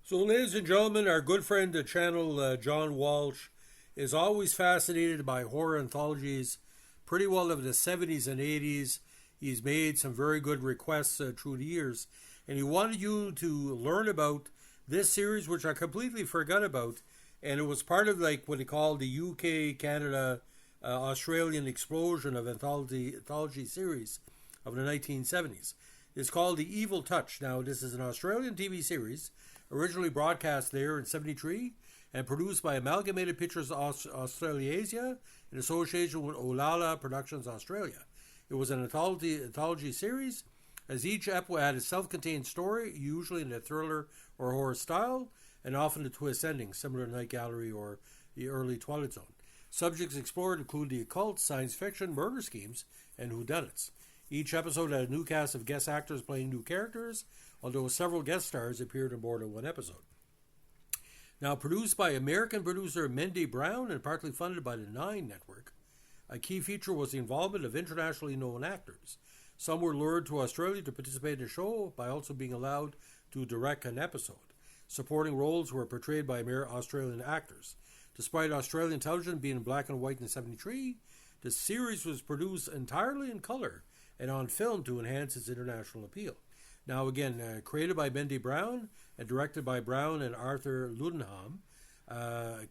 So, ladies and gentlemen, our good friend, the channel John Walsh, is always fascinated by horror anthologies. Pretty well of the 70s and 80s. He's made some very good requests through the years. And he wanted you to learn about this series, which I completely forgot about. And it was part of like what he called the UK, Canada, Australian explosion of anthology series of the 1970s. It's called The Evil Touch. Now, this is an Australian TV series, originally broadcast there in 73 and produced by Amalgamated Pictures Australasia in association with Olala Productions Australia. It was an anthology series, as each episode had a self-contained story, usually in a thriller or horror style, and often a twist ending, similar to Night Gallery or the early Twilight Zone. Subjects explored include the occult, science fiction, murder schemes, and whodunits. Each episode had a new cast of guest actors playing new characters, although several guest stars appeared in more than one episode. Now, produced by American producer Mendy Brown and partly funded by the Nine Network, a key feature was the involvement of internationally known actors. Some were lured to Australia to participate in the show by also being allowed to direct an episode. Supporting roles were portrayed by Australian actors. Despite Australian television being in black and white in 73, the series was produced entirely in color and on film to enhance its international appeal. Now again, created by Mendy Brown and directed by Brown and Arthur Ludenham.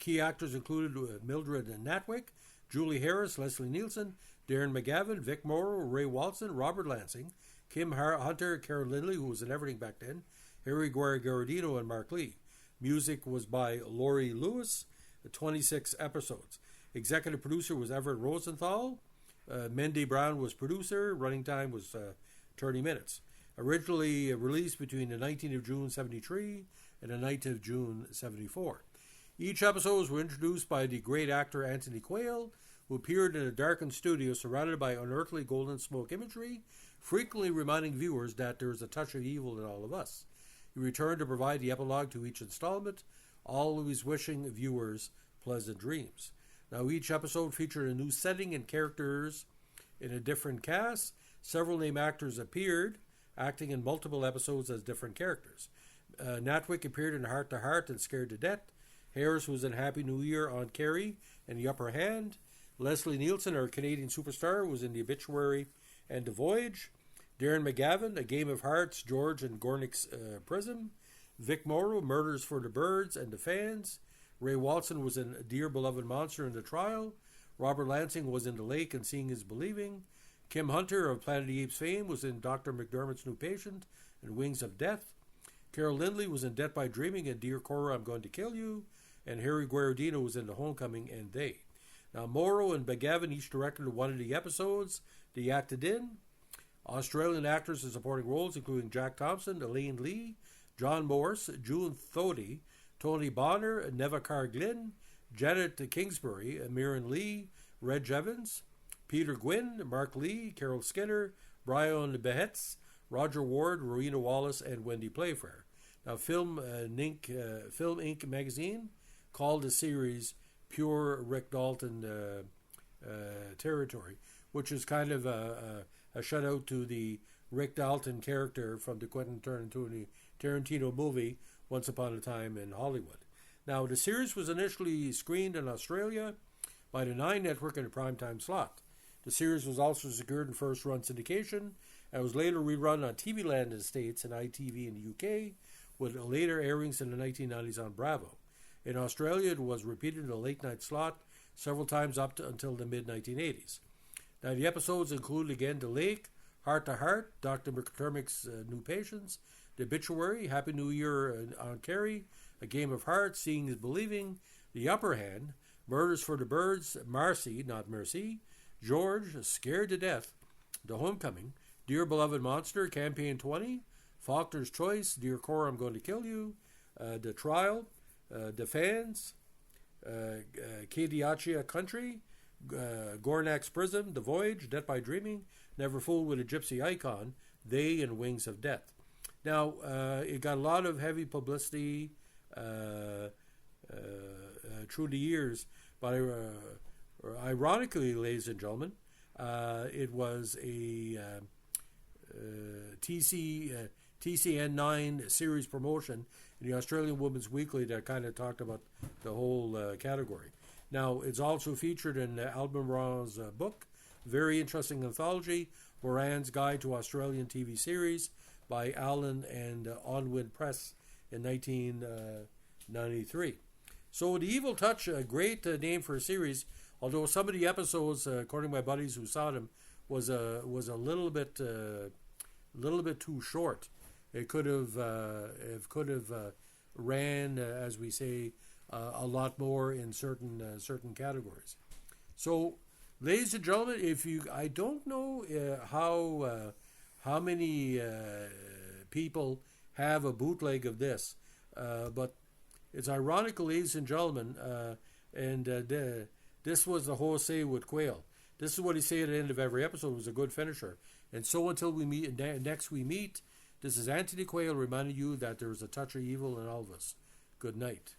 Key actors included Mildred Natwick, Julie Harris, Leslie Nielsen, Darren McGavin, Vic Morrow, Ray Walton, Robert Lansing, Kim Hunter, Carol Lindley, who was in everything back then, Harry Guardino, and Mark Lee. Music was by Laurie Lewis, 26 episodes. Executive producer was Everett Rosenthal. Mendy Brown was producer. Running time was 30 minutes. Originally released between the 19th of June 73 and the 19th of June 74. Each episode was introduced by the great actor Anthony Quayle, who appeared in a darkened studio surrounded by unearthly golden smoke imagery, frequently reminding viewers that there is a touch of evil in all of us. He returned to provide the epilogue to each installment, always wishing viewers pleasant dreams. Now, each episode featured a new setting and characters in a different cast. Several named actors appeared, acting in multiple episodes as different characters. Natwick appeared in Heart to Heart and Scared to Death. Harris was in Happy New Year on Carrie and The Upper Hand. Leslie Nielsen, our Canadian superstar, was in The Obituary and The Voyage. Darren McGavin, A Game of Hearts, George and Gornick's Prism. Vic Morrow, Murders for the Birds and the Fans. Ray Walton was in Dear Beloved Monster and The Trial. Robert Lansing was in The Lake and Seeing is Believing. Kim Hunter of Planet of the Apes fame was in Dr. McDermott's New Patient and Wings of Death. Carol Lindley was in Death by Dreaming and Dear Cora, I'm Going to Kill You. And Harry Guardino was in The Homecoming and They. Now, Morrow and McGavin each directed one of the episodes they acted in. Australian actors in supporting roles including Jack Thompson, Elaine Lee, John Morse, June Thody, Tony Bonner, Neva Carr-Glynn, Janet Kingsbury, Mirren Lee, Reg Evans, Peter Gwynn, Mark Lee, Carol Skinner, Brian Behetz, Roger Ward, Rowena Wallace, and Wendy Playfair. Now, Film Inc. magazine called the series pure Rick Dalton territory, which is kind of a shout out to the Rick Dalton character from the Quentin Tarantino movie Once Upon a Time in Hollywood. Now, the series was initially screened in Australia by the Nine Network in a primetime slot. The series was also secured in first-run syndication and was later rerun on TV Land in the States and ITV in the UK, with later airings in the 1990s on Bravo. In Australia, it was repeated in a late-night slot several times until the mid-1980s. Now, the episodes include, again, The Lake, Heart to Heart, Dr. McDermott's New Patients, The Obituary, Happy New Year on Carrie, A Game of Hearts, Seeing is Believing, The Upper Hand, Murders for the Birds, Marcy, not Mercy, George, Scared to Death, The Homecoming, Dear Beloved Monster, Campaign 20, Faulkner's Choice, Dear Cora, I'm Going to Kill You, The Trial, The Fans, Kadiachia Country, Gornack's Prism, The Voyage, Death by Dreaming, Never Fooled with a Gypsy Icon, They, and Wings of Death. Now, it got a lot of heavy publicity through the years, but ironically, ladies and gentlemen, it was a TCN 9 series promotion in the Australian Women's Weekly that kind of talked about the whole category. Now, it's also featured in Alban Moran's book, very interesting anthology, Moran's Guide to Australian TV Series by Allen and Onwin Press in 1993. So The Evil Touch, a great name for a series, although some of the episodes, according to my buddies who saw them, was a little bit too short. It could have ran, as we say, a lot more in certain categories. So, ladies and gentlemen, I don't know how many people have a bootleg of this, but it's ironical, ladies and gentlemen, this was the Jose with Quail. This is what he said at the end of every episode. It was a good finisher. And so until we meet next, this is Anthony Quayle reminding you that there is a touch of evil in all of us. Good night.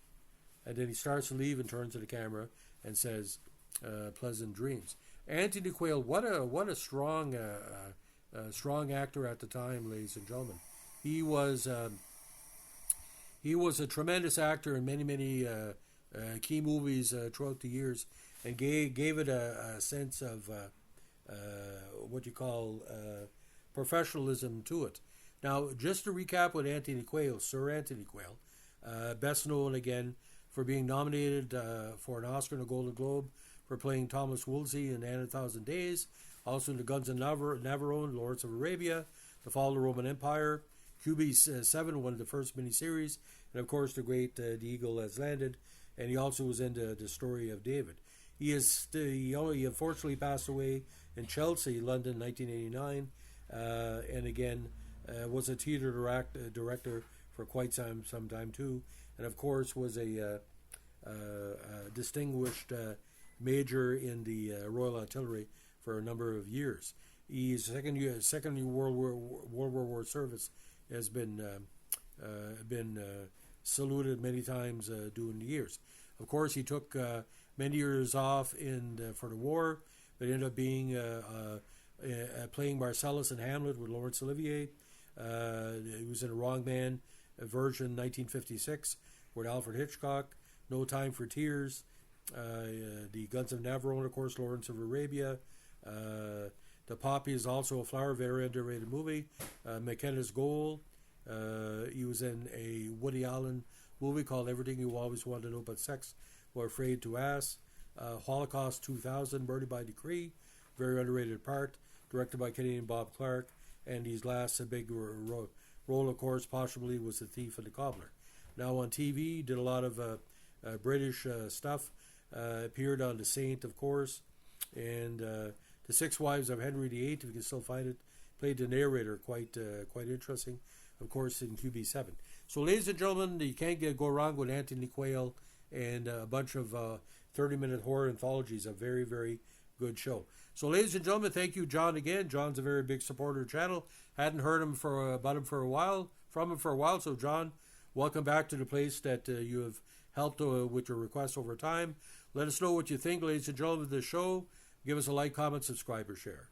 And then he starts to leave and turns to the camera and says, pleasant dreams. Anthony Quayle, what a strong actor at the time, ladies and gentlemen. He was a tremendous actor in many key movies throughout the years, and gave it a sense of what you call professionalism to it. Now, just to recap with Anthony Quayle, Sir Anthony Quayle, best known again for being nominated for an Oscar and a Golden Globe for playing Thomas Wolsey in *And a Thousand Days, also in The Guns of Navarone, Lawrence of Arabia, The Fall of the Roman Empire, QB7, one of the first miniseries, and of course The Great The Eagle Has Landed, and he also was in the Story of David. He unfortunately passed away in Chelsea, London, 1989, and again was a theatre director for quite some time too, and of course was a distinguished major in the Royal Artillery for a number of years. His second World War service has been saluted many times during the years. Of course, he took many years off for the war, but ended up being playing Marcellus in Hamlet with Laurence Olivier. He was in a Wrong Man version 1956 with Alfred Hitchcock. No Time for Tears. The Guns of Navarone, of course, Lawrence of Arabia. The Poppy is also a flower, very underrated movie. McKenna's Goal. He was in a Woody Allen movie called Everything You Always Wanted to Know About Sex or Afraid to Ask. Holocaust 2000, Murder by Decree, very underrated part, directed by Canadian Bob Clark. And his last big role, of course, possibly was The Thief and the Cobbler. Now on TV, did a lot of British stuff. Appeared on The Saint, of course, and The Six Wives of Henry VIII, if you can still find it. Played the narrator, quite interesting, of course, in QB7. So, ladies and gentlemen, you can't go wrong with Anthony Quayle and a bunch of 30-minute horror anthologies. A very, very good show. So, ladies and gentlemen, thank you, John, again. John's a very big supporter of the channel. Hadn't heard about him for a while. So, John, welcome back to the place that you have helped with your requests over time. Let us know what you think, ladies and gentlemen, of the show. Give us a like, comment, subscribe, or share.